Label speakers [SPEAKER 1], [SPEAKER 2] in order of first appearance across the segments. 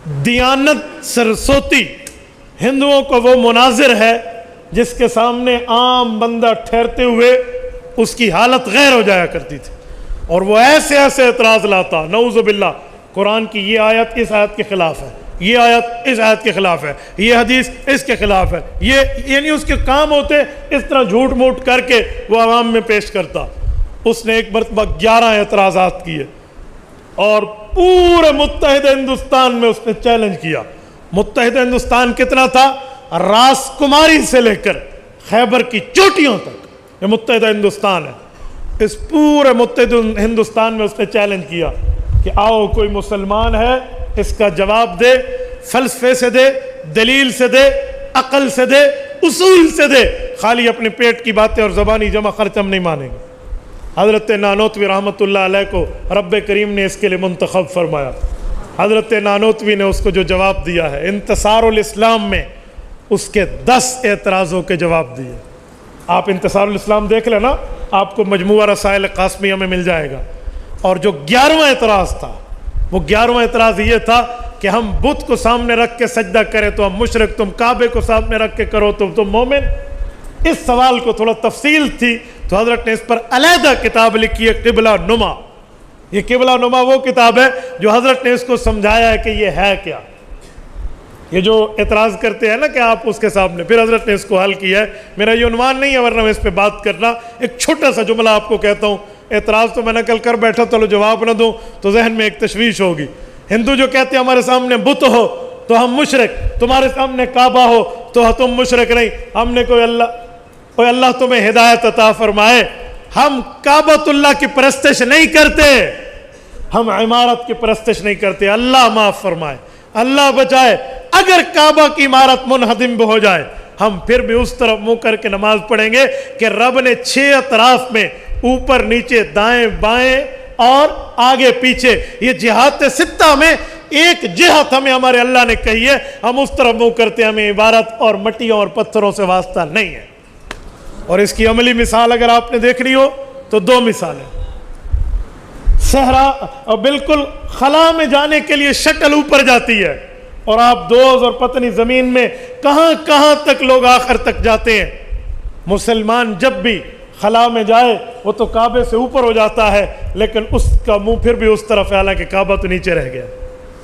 [SPEAKER 1] دیانت سرسوتی ہندوؤں کو وہ مناظر ہے جس کے سامنے عام بندہ ٹھہرتے ہوئے اس کی حالت غیر ہو جایا کرتی تھی، اور وہ ایسے ایسے اعتراض لاتا، نعوذ باللہ، قرآن کی یہ آیت اس آیت کے خلاف ہے، یہ آیت اس آیت کے خلاف ہے، یہ حدیث اس کے خلاف ہے، یہ یعنی اس کے کام ہوتے اس طرح جھوٹ موٹ کر کے وہ عوام میں پیش کرتا۔ اس نے ایک مرتبہ 11 اعتراضات کیے اور پورے متحدہ ہندوستان میں اس نے چیلنج کیا۔ متحدہ ہندوستان کتنا تھا؟ راس کماری سے لے کر خیبر کی چوٹیوں تک یہ متحدہ ہندوستان ہے۔ اس پورے متحدہ ہندوستان میں اس نے چیلنج کیا کہ آؤ کوئی مسلمان ہے اس کا جواب دے، فلسفے سے دے، دلیل سے دے، عقل سے دے، اصول سے دے، خالی اپنے پیٹ کی باتیں اور زبانی جمع خرچ ہم نہیں مانیں گے۔ حضرت نانوتوی رحمۃ اللہ علیہ کو رب کریم نے اس کے لیے منتخب فرمایا۔ حضرت نانوتوی نے اس کو جو جواب دیا ہے، انتصار الاسلام میں اس کے 10 اعتراضوں کے جواب دیے۔ آپ انتصار الاسلام دیکھ لینا، آپ کو مجموعہ رسائل قاسمیہ میں مل جائے گا۔ اور جو 11واں اعتراض تھا، وہ 11واں اعتراض یہ تھا کہ ہم بت کو سامنے رکھ کے سجدہ کریں تو ہم مشرک، تم کعبے کو سامنے رکھ کے کرو تو تم مومن۔ اس سوال کو تھوڑا تفصیل تھی تو حضرت نے اس پر علیحدہ کتاب لکھی ہے، قبلہ نما۔ یہ قبلہ نما وہ کتاب ہے جو حضرت نے اس کو سمجھایا ہے کہ یہ ہے کیا۔ یہ جو اعتراض کرتے ہیں نا کہ آپ اس کے سامنے، پھر حضرت نے اس کو حل کیا ہے۔ میرا یہ عنوان نہیں ہے ورنہ میں اس پہ بات کرنا۔ ایک چھوٹا سا جملہ آپ کو کہتا ہوں، اعتراض تو میں نقل کر بیٹھا، چلو جواب نہ دوں تو ذہن میں ایک تشویش ہوگی۔ ہندو جو کہتے ہیں ہمارے سامنے بت ہو تو ہم مشرک، تمہارے سامنے کعبہ ہو تو تم مشرک نہیں، ہم نے کوئی اللہ تمہیں ہدایت عطا فرمائے، ہم کعبۃ اللہ کی پرستش نہیں کرتے، ہم عمارت کی پرستش نہیں کرتے، اللہ معاف فرمائے، اللہ بچائے۔ اگر کعبہ کی عمارت منہدم ہو جائے ہم پھر بھی اس طرف منہ کر کے نماز پڑھیں گے کہ رب نے 6 اطراف میں، اوپر نیچے دائیں بائیں اور آگے پیچھے، یہ جہات 6 میں ایک جہت ہمیں ہمارے اللہ نے کہی ہے، ہم اس طرف منہ کرتے ہیں، ہمیں عبارت اور مٹیوں اور پتھروں سے واسطہ نہیں ہے۔ اور اس کی عملی مثال اگر آپ نے دیکھنی ہو تو 2 مثالیں۔ صحرا اور بالکل خلا میں جانے کے لیے شٹل اوپر جاتی ہے اور آپ دوز اور پتنی زمین میں کہاں کہاں تک لوگ آخر تک جاتے ہیں۔ مسلمان جب بھی خلا میں جائے وہ تو کعبے سے اوپر ہو جاتا ہے، لیکن اس کا منہ پھر بھی اس طرف ہے، حالانکہ کعبہ تو نیچے رہ گیا۔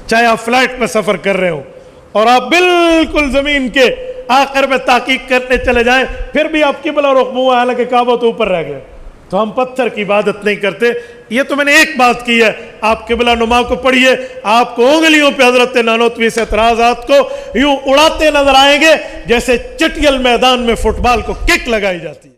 [SPEAKER 1] چاہے آپ فلائٹ میں سفر کر رہے ہوں اور آپ بالکل زمین کے آخر میں تحقیق کرنے چلے جائیں، پھر بھی آپ قبلہ رخ منہ ہے، حالانکہ کعبہ تو اوپر رہ گیا۔ تو ہم پتھر کی عبادت نہیں کرتے۔ یہ تو میں نے ایک بات کی ہے، آپ قبلہ نما کو پڑھیے، آپ کو انگلیوں پہ حضرت نانوتوی سے اعتراضات کو یوں اڑاتے نظر آئیں گے جیسے چٹیل میدان میں فٹ بال کو کک لگائی جاتی ہے۔